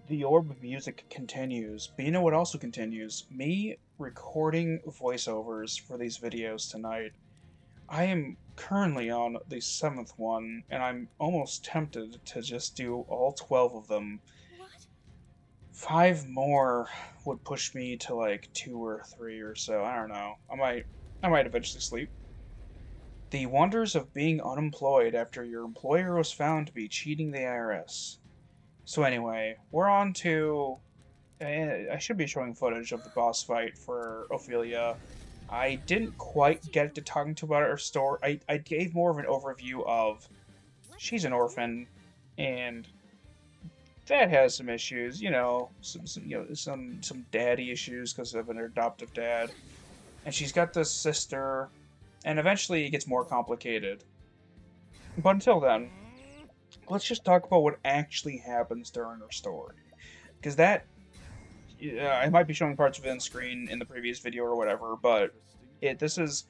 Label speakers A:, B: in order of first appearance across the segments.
A: The orb of music continues, but you know what also continues? Me recording voiceovers for these videos tonight. I am currently on the 7th one, and I'm almost tempted to just do all 12 of them.
B: What?
A: 5 more would push me to like 2 or 3 or so. I don't know. I might eventually sleep. The wonders of being unemployed after your employer was found to be cheating the IRS. So anyway, we're on to I should be showing footage of the boss fight for Ophelia. I didn't quite get to talking to about her story. I gave more of an overview of she's an orphan, and that has some issues. Some daddy issues because of an adoptive dad, and she's got this sister, and eventually it gets more complicated. But until then, let's just talk about what actually happens during her story, because that I might be showing parts of it on screen in the previous video or whatever, but it this is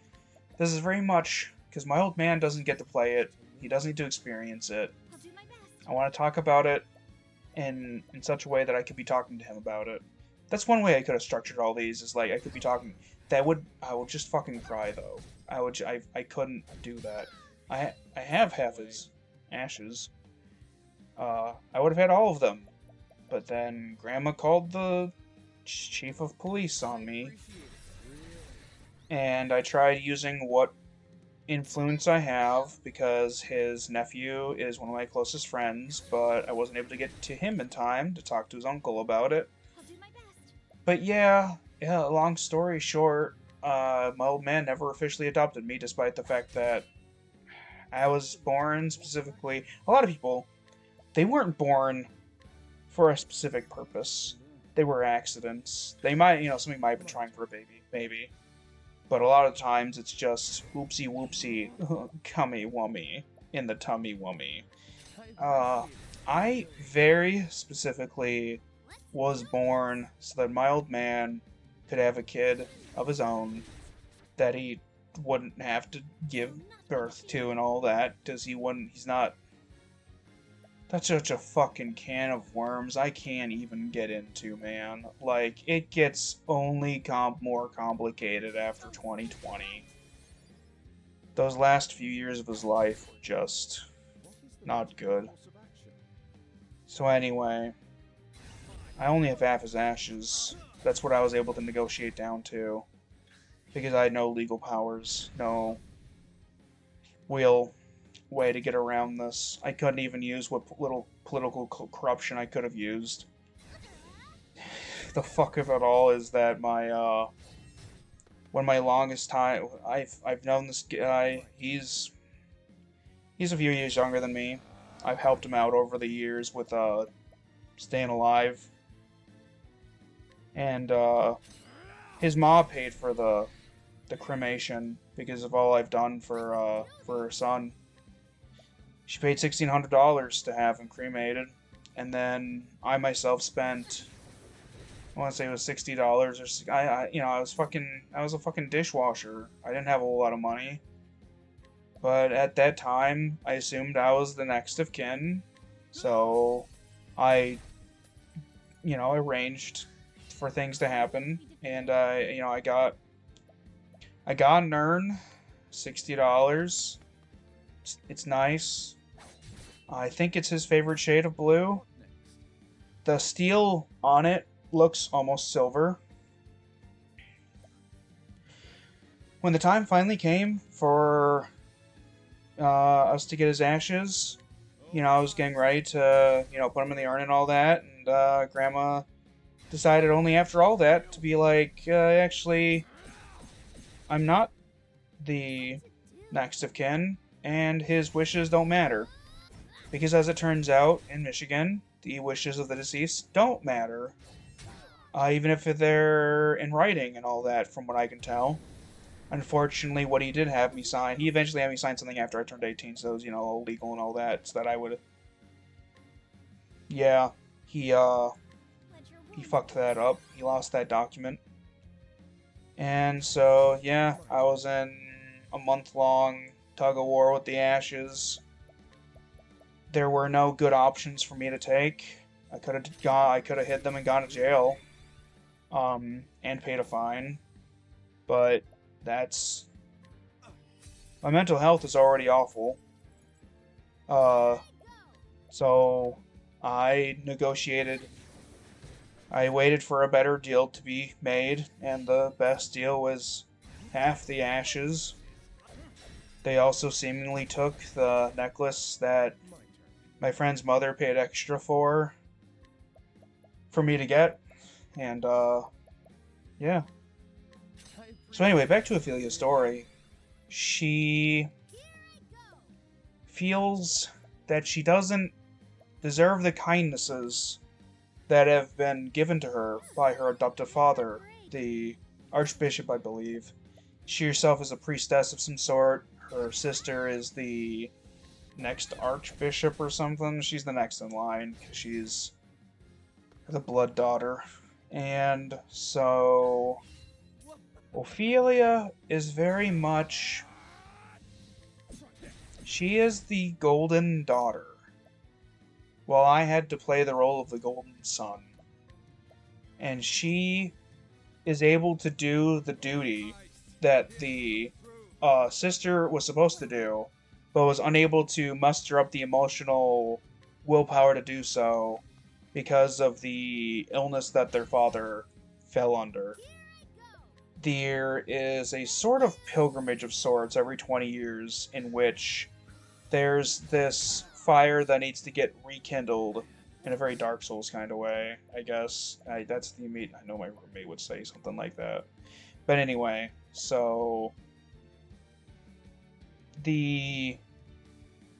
A: very much because my old man doesn't get to play it. He doesn't get to experience it.
B: I'll do my best.
A: I want to talk about it in such a way that I could be talking to him about it. That's one way I could have structured all these. Is like I could be talking. I would just fucking cry though. I couldn't do that. I have half his ashes. I would have had all of them, but then Grandma called the chief of police on me, and I tried using what influence I have because his nephew is one of my closest friends, but I wasn't able to get to him in time to talk to his uncle about it.
B: I'll do my best.
A: But yeah, long story short, my old man never officially adopted me, despite the fact that I was born specifically. A lot of people, they weren't born for a specific purpose. They were accidents. They might, somebody might have been trying for a baby, maybe. But a lot of times it's just whoopsie whoopsie, cummy wummy in the tummy wummy. Uh, I very specifically was born so that my old man could have a kid of his own that he wouldn't have to give birth to and all that because he's not. That's such a fucking can of worms I can't even get into, man. Like, it gets only more complicated after 2020. Those last few years of his life were just not good. So anyway, I only have half his ashes. That's what I was able to negotiate down to. Because I had no legal powers, no real way to get around this. I couldn't even use what little political corruption I could have used. The fuck of it all is that my longest time I've known this guy. He's a few years younger than me. I've helped him out over the years with staying alive, and his mom paid for the cremation because of all I've done for her son. She paid $1,600 to have him cremated, and then I myself spent. I want to say it was $60 or I was a fucking dishwasher. I didn't have a whole lot of money, but at that time I assumed I was the next of kin, so I arranged for things to happen, and I got an urn, $60. It's nice. I think it's his favorite shade of blue. The steel on it looks almost silver. When the time finally came for us to get his ashes, I was getting ready to, put him in the urn and all that, and Grandma decided only after all that to be like, actually, I'm not the next of kin, and his wishes don't matter. Because as it turns out, in Michigan, the wishes of the deceased don't matter. Even if they're in writing and all that, from what I can tell. Unfortunately, what he did have me sign, he eventually had me sign something after I turned 18, so it was, all legal and all that, so that I would. Yeah, he fucked that up. He lost that document. And so, yeah, I was in a month long tug of war with the ashes. There were no good options for me to take. I could have hit them and gone to jail, and paid a fine. But that's my mental health is already awful. Uh, so I negotiated. I waited for a better deal to be made, and the best deal was half the ashes. They also seemingly took the necklace that my friend's mother paid extra for me to get, and yeah. So anyway, back to Ophelia's story. She feels that she doesn't deserve the kindnesses that have been given to her by her adoptive father, the Archbishop, I believe. She herself is a priestess of some sort. Her sister is the next Archbishop or something. She's the next in line because she's the blood daughter. And so Ophelia is very much. She is the golden daughter, while I had to play the role of the golden son. And she is able to do the duty that the sister was supposed to do, but was unable to muster up the emotional willpower to do so because of the illness that their father fell under. There is a sort of pilgrimage of sorts every 20 years in which there's this fire that needs to get rekindled in a very Dark Souls kind of way, I guess. That's the immediate. I know my roommate would say something like that. But anyway, so the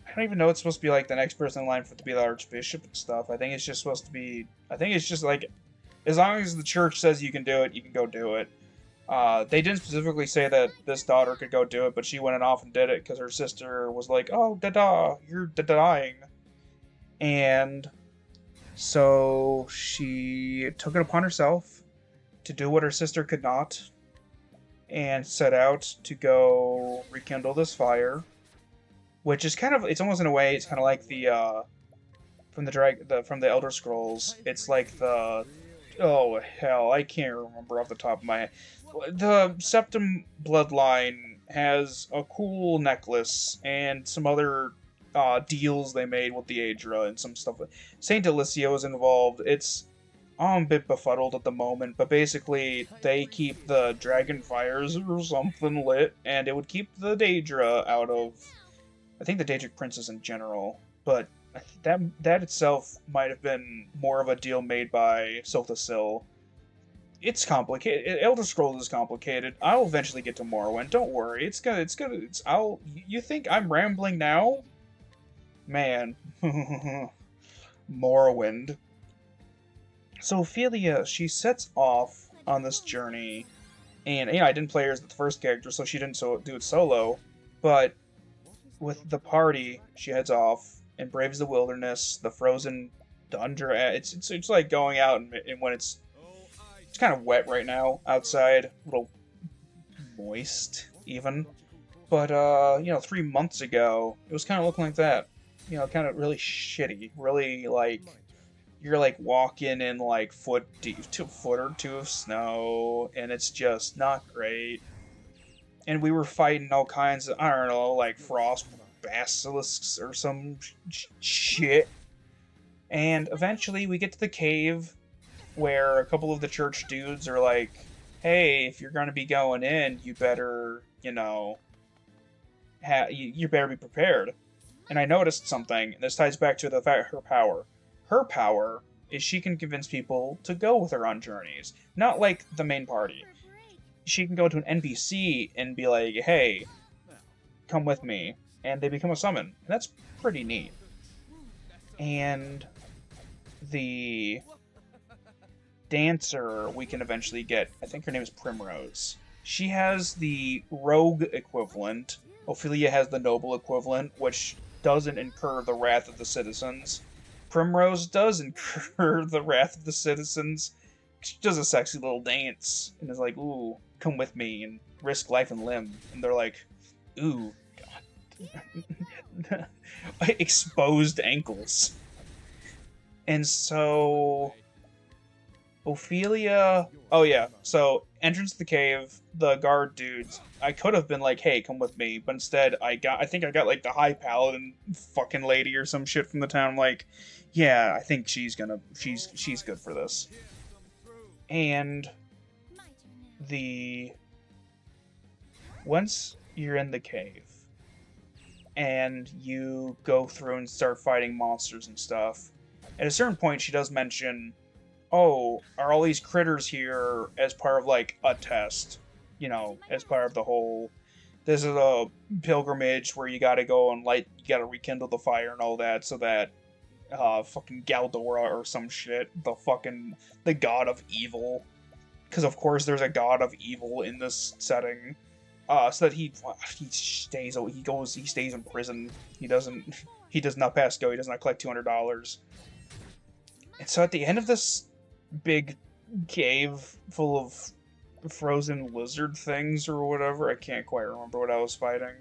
A: I don't even know it's supposed to be like the next person in line for to be the archbishop and stuff. I think it's just supposed to be. I think it's just like as long as the church says you can do it, you can go do it. They didn't specifically say that this daughter could go do it, but she went off and did it because her sister was like, "Oh, da-da, you're dying," and so she took it upon herself to do what her sister could not, and set out to go rekindle this fire, which is kind of it's almost in a way it's kind of like the from the Elder Scrolls. It's like the oh hell, I can't remember off the top of my head. The Septim bloodline has a cool necklace and some other deals they made with the Aedra and some stuff. Saint Alicio is involved. I'm a bit befuddled at the moment, but basically they keep the dragon fires or something lit, and it would keep the Daedra out of, I think the Daedric princes in general, but that itself might have been more of a deal made by Silthasil. It's complicated. Elder Scrolls is complicated. I'll eventually get to Morrowind. Don't worry. You think I'm rambling now? Man. Morrowind. So Ophelia, she sets off on this journey, and I didn't play her as the first character, so she didn't do it solo. But with the party, she heads off and braves the wilderness, the frozen tundra. It's like going out and when it's kind of wet right now outside, a little moist even. But 3 months ago, it was kind of looking like that. Kind of really shitty, really like you're like walking in like foot deep, 2 foot or two of snow, and it's just not great. And we were fighting all kinds of, I don't know, like frost basilisks or some shit. And eventually we get to the cave where a couple of the church dudes are like, hey, if you're going to be going in, you better, you better be prepared. And I noticed something, and this ties back to the fact her power. Her power is she can convince people to go with her on journeys. Not like the main party. She can go to an NPC and be like, hey, come with me. And they become a summon. And that's pretty neat. And the dancer we can eventually get, I think her name is Primrose. She has the rogue equivalent. Ophelia has the noble equivalent, which doesn't incur the wrath of the citizens. Primrose does incur the wrath of the citizens. She does a sexy little dance and is like, ooh, come with me and risk life and limb. And they're like, ooh, God. Exposed ankles. And so Ophelia. Oh yeah. So entrance to the cave, the guard dudes. I could have been like, "Hey, come with me," but instead, I think I got like the high paladin fucking lady or some shit from the town. Like, yeah, I think she's good for this. And the once you're in the cave and you go through and start fighting monsters and stuff, at a certain point, she does mention, oh, are all these critters here as part of like a test? You know, as part of the whole. This is a pilgrimage where you gotta go and light, you gotta rekindle the fire and all that, so that fucking Galdora or some shit, the god of evil, because of course there's a god of evil in this setting. So that he stays in prison. He does not pass go. He does not collect $200. And so at the end of this big cave full of frozen lizard things or whatever. I can't quite remember what I was fighting.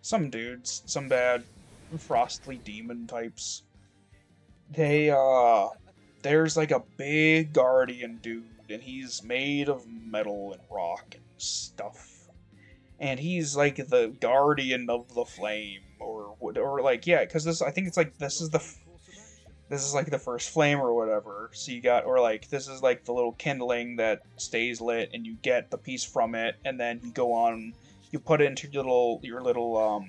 A: Some dudes, some bad frostly demon types. They there's like a big guardian dude and he's made of metal and rock and stuff. And he's like the guardian of the flame or like yeah, cuz this I think it's like this is like the first flame or whatever. So you got, or like this is like the little kindling that stays lit, and you get the piece from it, and then you go on, you put it into your little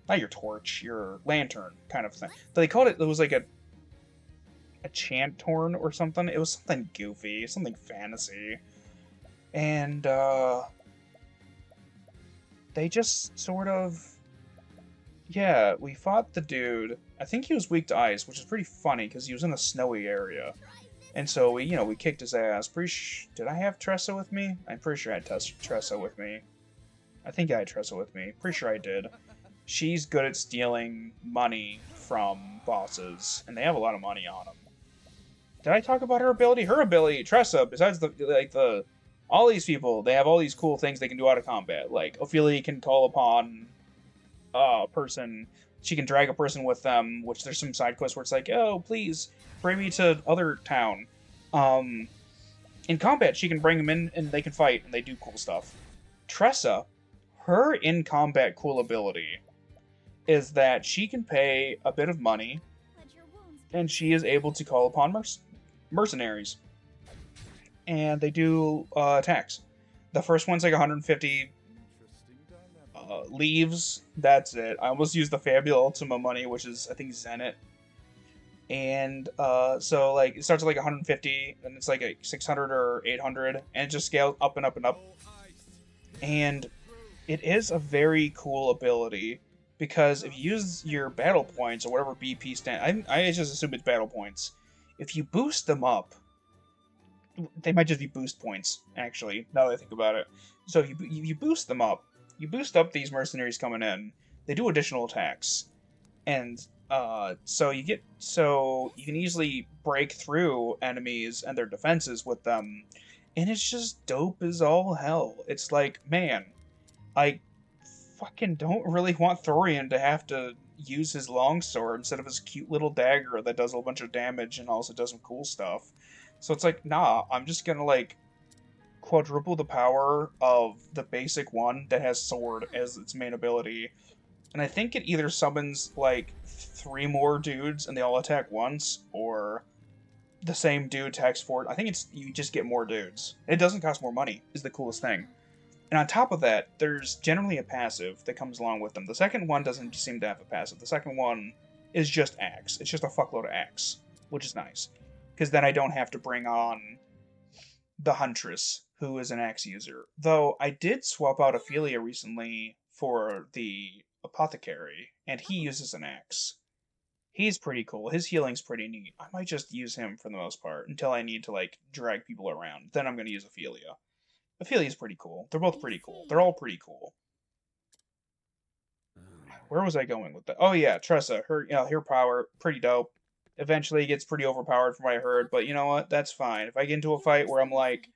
A: not your torch, your lantern kind of thing. But they called it. It was like a chant horn or something. It was something goofy, something fantasy, and they just sort of yeah, we fought the dude. I think he was weak to ice, which is pretty funny because he was in a snowy area. And so we kicked his ass. Did I have Tressa with me? I'm pretty sure I had Tressa with me. I think I had Tressa with me. Pretty sure I did. She's good at stealing money from bosses, and they have a lot of money on them. Did I talk about her ability? Her ability, Tressa, besides the all these people, they have all these cool things they can do out of combat. Like Ophelia can call upon a person. She can drag a person with them, which there's some side quests where it's like, oh, please bring me to other town. Um, in combat, she can bring them in and they can fight and they do cool stuff. Tressa, her in combat cool ability is that she can pay a bit of money and she is able to call upon mercenaries. And they do attacks. The first one's like 150 leaves. That's it. I almost used the Fabula Ultima money, which is, I think, Zenit. And so like it starts at like 150 and it's like a 600 or 800 and it just scales up and up and up, and it is a very cool ability because if you use your battle points or whatever BP stand, I just assume it's battle points, if you boost them up, they might just be boost points actually now that I think about it. So if you boost them up, you boost up these mercenaries coming in, they do additional attacks, and so you can easily break through enemies and their defenses with them, and it's just dope as all hell. It's like, man, I fucking don't really want Thorian to have to use his longsword instead of his cute little dagger that does a bunch of damage and also does some cool stuff. So it's like, nah, I'm just gonna like quadruple the power of the basic one that has sword as its main ability, and I think it either summons like 3 more dudes and they all attack once, or the same dude attacks 4. I think it's you just get more dudes. It doesn't cost more money, is the coolest thing. And on top of that, there's generally a passive that comes along with them. The second one doesn't seem to have a passive. The second one is just axe. It's just a fuckload of axe, which is nice. Because then I don't have to bring on the Huntress, who is an axe user. Though I did swap out Ophelia recently for the Apothecary, and he uses an axe. He's pretty cool. His healing's pretty neat. I might just use him for the most part until I need to like drag people around. Then I'm gonna use Ophelia. Ophelia's pretty cool. They're both pretty cool. They're all pretty cool. Where was I going with that? Oh yeah, Tressa. Her power pretty dope. Eventually it gets pretty overpowered from what I heard, but you know what? That's fine. If I get into a fight where I'm like,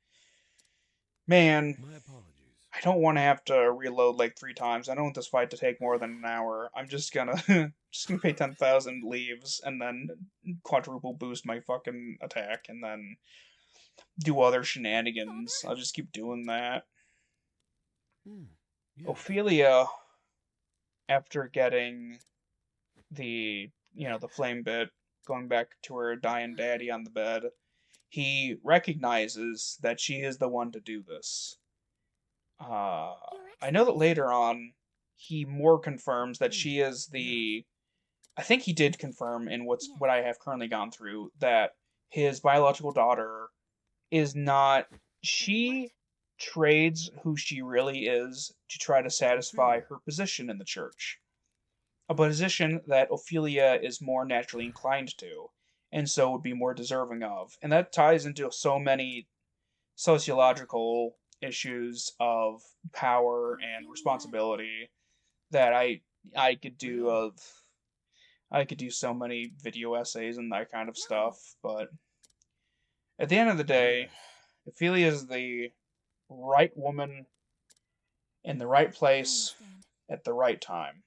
A: man,
B: My apologies.
A: I don't want to have to reload like 3 times. I don't want this fight to take more than an hour. I'm just gonna just gonna pay 10,000 leaves and then quadruple boost my fucking attack and then do other shenanigans. I'll just keep doing that.
B: Yes.
A: Ophelia, after getting the flame bit, going back to her dying daddy on the bed, he recognizes that she is the one to do this. Uh,
C: Your
A: I know that
C: Excellency.
A: later on he more confirms that
B: Hmm.
A: she is
B: Yes.
A: the. I think he did confirm in
C: Yes.
A: what I have currently gone through that his biological daughter is not.
C: What?
A: She trades who she really is to try to satisfy
B: Ophelia.
A: her position in the church, a position that Ophelia is more naturally inclined to, and so would be more deserving of. And that ties into so many sociological issues of power and
C: Ophelia.
A: responsibility that I could do
B: Yeah.
A: of I could do so many video essays and that kind of
C: No.
A: stuff, but at the end of the day,
B: Yes.
A: Ophelia is the right woman in the right
C: I
A: place
C: understand.
A: at the right time.